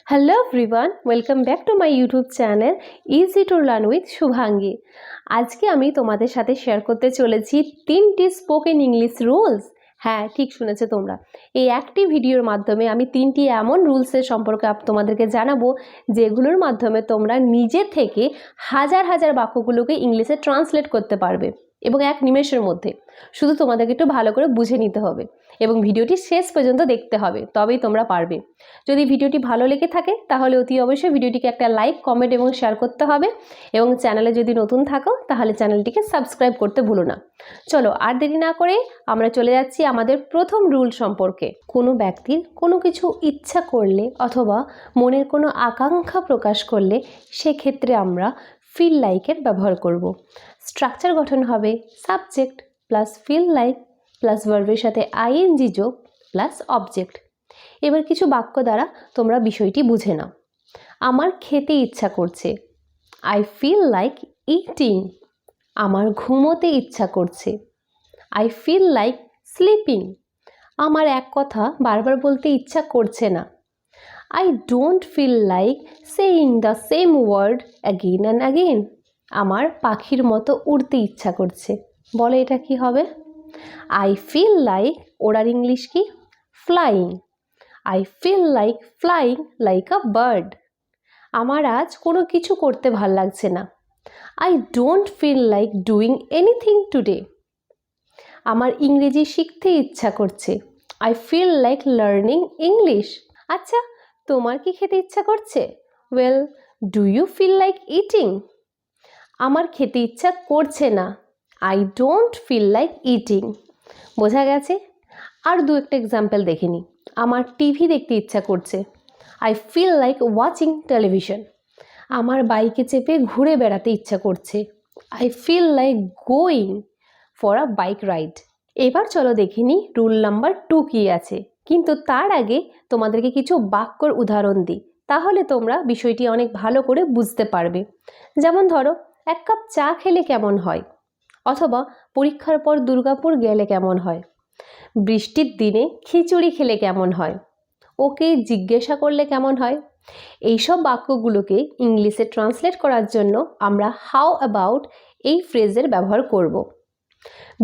Hello everyone, welcome back to my YouTube channel easy to learn with Shubhangi. আজকে আমি তোমাদের সাথে শেয়ার করতে চলেছি 3টি স্পোকেন ইংলিশ রুলস। হ্যাঁ, ঠিক শুনেছো তোমরা। এই একটি ভিডিওর মাধ্যমে আমি 3টি এমন রুলসের সম্পর্কে তোমাদেরকে জানাবো যেগুলোর মাধ্যমে তোমরা নিজে থেকে হাজার হাজার বাক্যগুলোকে ইংলিশে ট্রান্সলেট করতে পারবে এবং এক নিমেষের মধ্যে। শুধু তোমাদেরকে একটু ভালো করে বুঝে নিতে হবে এবং ভিডিওটি শেষ পর্যন্ত দেখতে হবে, তবেই তোমরা পারবে। যদি ভিডিওটি ভালো লেগে থাকে তাহলে অতি অবশ্যই ভিডিওটিকে একটা লাইক, কমেন্ট এবং শেয়ার করতে হবে এবং চ্যানেলে যদি নতুন থাকো তাহলে চ্যানেলটিকে সাবস্ক্রাইব করতে ভুলো না। চলো আর দেরি না করে আমরা চলে যাচ্ছি আমাদের প্রথম রুল সম্পর্কে। কোনো ব্যক্তির কোনো কিছু ইচ্ছা করলে অথবা মনের কোনো আকাঙ্ক্ষা প্রকাশ করলে সেক্ষেত্রে আমরা ফিল লাইকের ব্যবহার করব। স্ট্রাকচার গঠন হবে subject plus feel like plus ভার্বের সাথে আইএনজি যোগ প্লাস অবজেক্ট। এবার কিছু বাক্য দ্বারা তোমরা বিষয়টি বুঝে নাও। আমার খেতে ইচ্ছা করছে, আই ফিল লাইক ইটিং। আমার ঘুমোতে ইচ্ছা করছে, আই ফিল লাইক স্লিপিং। আমার এক কথা বারবার বলতে ইচ্ছা করছে না, I don't feel like saying the same word again and again. আমার পাখির মতো উড়তে ইচ্ছা করছে। বলে এটা কি হবে? আই ফিল লাইক, ওড়ার ইংলিশ কি? Flying. I feel like flying like a bird. আমার আজ কোনো কিছু করতে ভাল লাগছে না, I don't feel like doing anything today. আমার ইংরেজি শিখতে ইচ্ছা করছে, I feel like learning English. আচ্ছা, তোমার কি খেতে ইচ্ছা করছে? Well, do you feel like eating? আমার খেতে ইচ্ছা করছে না, I don't feel like eating. বোঝা গেছে? আর দু একটা এক্সাম্পল দেখে নিই। আমার টিভি দেখতে ইচ্ছা করছে, I feel like watching television. আমার বাইকে চেপে ঘুরে বেড়াতে ইচ্ছা করছে, I feel like going for a bike ride. এবার চলো দেখে নিই রুল নাম্বার 2 কী আছে। কিন্তু তার আগে তোমাদেরকে কিছু বাক্যর উদাহরণ দিই, তাহলে তোমরা বিষয়টি অনেক ভালো করে বুঝতে পারবে। যেমন ধরো, এক কাপ চা খেলে কেমন হয়, অথবা পরীক্ষার পর দুর্গাপুর গেলে কেমন হয়, বৃষ্টির দিনে খিচুড়ি খেলে কেমন হয়, ওকে জিজ্ঞাসা করলে কেমন হয়। এইসব বাক্যগুলোকে ইংলিশে ট্রান্সলেট করার জন্য আমরা হাউ অ্যাবাউট এই ফ্রেজের ব্যবহার করব।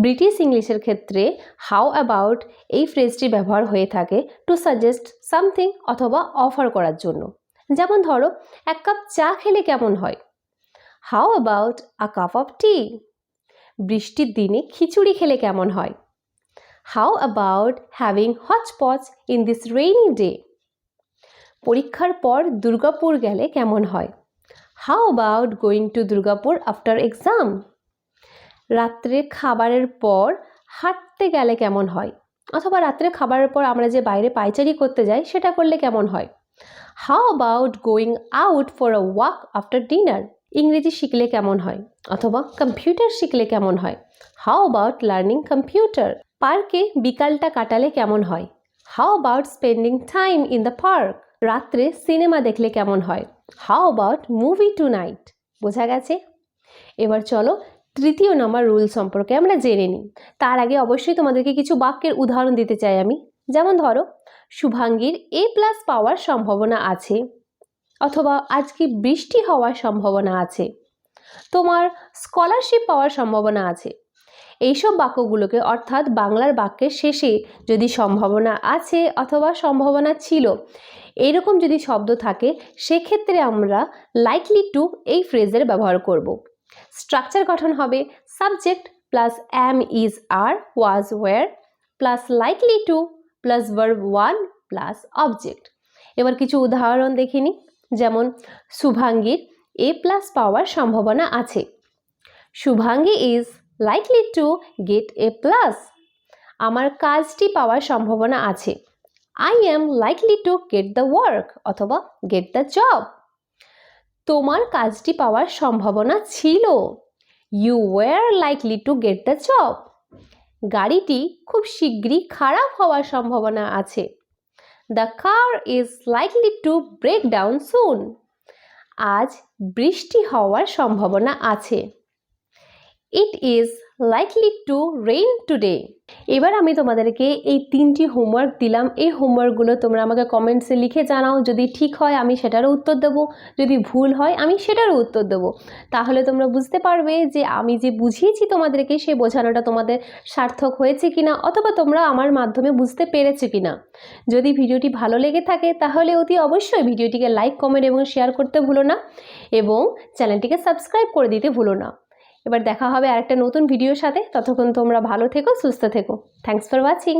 ব্রিটিশ ইংলিশের ক্ষেত্রে হাউ অ্যাবাউট এই ফ্রেজটি ব্যবহার হয়ে থাকে টু সাজেস্ট সামথিং অথবা অফার করার জন্য। যেমন ধরো, এক কাপ চা খেলে কেমন হয়, how about a cup of tea. বৃষ্টির দিনে খিচুড়ি খেলে কেমন হয়, how about having hotspots in this rainy day. পরীক্ষার পর দুর্গাপুর গেলে কেমন হয়, how about going to Durgapur after exam. রাত্রে খাবারের পর হাঁটতে গেলে কেমন হয়, অথবা রাত্রে খাবারের পর আমরা যে বাইরে পায়চারি করতে যাই সেটা করলে কেমন হয়, how about going out for a walk after dinner. ইংরেজি শিখলে কেমন হয়, অথবা কম্পিউটার শিখলে কেমন হয়, হাউ অ্যাবাউট লার্নিং কম্পিউটার। পার্কে বিকালটা কাটালে কেমন হয়, how about spending time in the park. রাত্রে সিনেমা দেখলে কেমন হয়, how about movie tonight. বোঝা গেছে? এবার চলো তৃতীয় নম্বর রুল সম্পর্কে আমরা জেনে নিই। তার আগে অবশ্যই তোমাদেরকে কিছু বাক্যের উদাহরণ দিতে চাই আমি। যেমন ধরো, শুভাঙ্গীর A+ পাওয়ার সম্ভাবনা আছে, অথবা আজকে বৃষ্টি হওয়ার সম্ভাবনা আছে, তোমার স্কলারশিপ পাওয়ার সম্ভাবনা আছে। এইসব বাক্যগুলোকে, অর্থাৎ বাংলার বাক্যের শেষে যদি সম্ভাবনা আছে অথবা সম্ভাবনা ছিল এইরকম যদি শব্দ থাকে, সেক্ষেত্রে আমরা লাইকলি টু এই ফ্রেজের ব্যবহার করব। স্ট্রাকচার গঠন হবে subject plus am, is, are, was, were plus likely to plus verb 1 plus object. এবার কিছু উদাহরণ দেখে নিই। যেমন, শুভাঙ্গীর A+ পাওয়ার সম্ভাবনা আছে, Shubhangi is likely to get A+। আমার কাজটি পাওয়ার সম্ভাবনা আছে, I am likely to get the work অথবা গেট দ্য জব। তোমার কাজটি পাওয়ার সম্ভাবনা ছিল, you were likely to get the job. গাড়িটি খুব শীঘ্রই খারাপ হওয়ার সম্ভাবনা আছে, the car is likely to break down soon. আজ বৃষ্টি হওয়ার সম্ভাবনা আছে, it is likely to rain today? এবার আমি তোমাদেরকে এই 3টি হোমওয়ার্ক দিলাম। এই হোমওয়ার্কগুলো তোমরা আমাকে কমেন্টসে লিখে জানাও। যদি ঠিক হয় আমি সেটারও উত্তর দেবো, যদি ভুল হয় আমি সেটারও উত্তর দেবো। তাহলে তোমরা বুঝতে পারবে যে আমি যে বুঝিয়েছি তোমাদেরকে সেই বোঝানোটা তোমাদের সার্থক হয়েছে কিনা, অথবা তোমরা আমার মাধ্যমে বুঝতে পেরেছো কিনা। যদি ভিডিওটি ভালো লেগে থাকে তাহলে অতি অবশ্যই ভিডিওটিকে লাইক, কমেন্ট এবং শেয়ার করতে ভুলো না, এবং চ্যানেলটিকে সাবস্ক্রাইব করে দিতে ভুলো না। এবার দেখা হবে আরেকটা নতুন ভিডিওর সাথে। ততক্ষণ তোমরা ভালো থেকো, সুস্থ থেকো। Thanks for watching.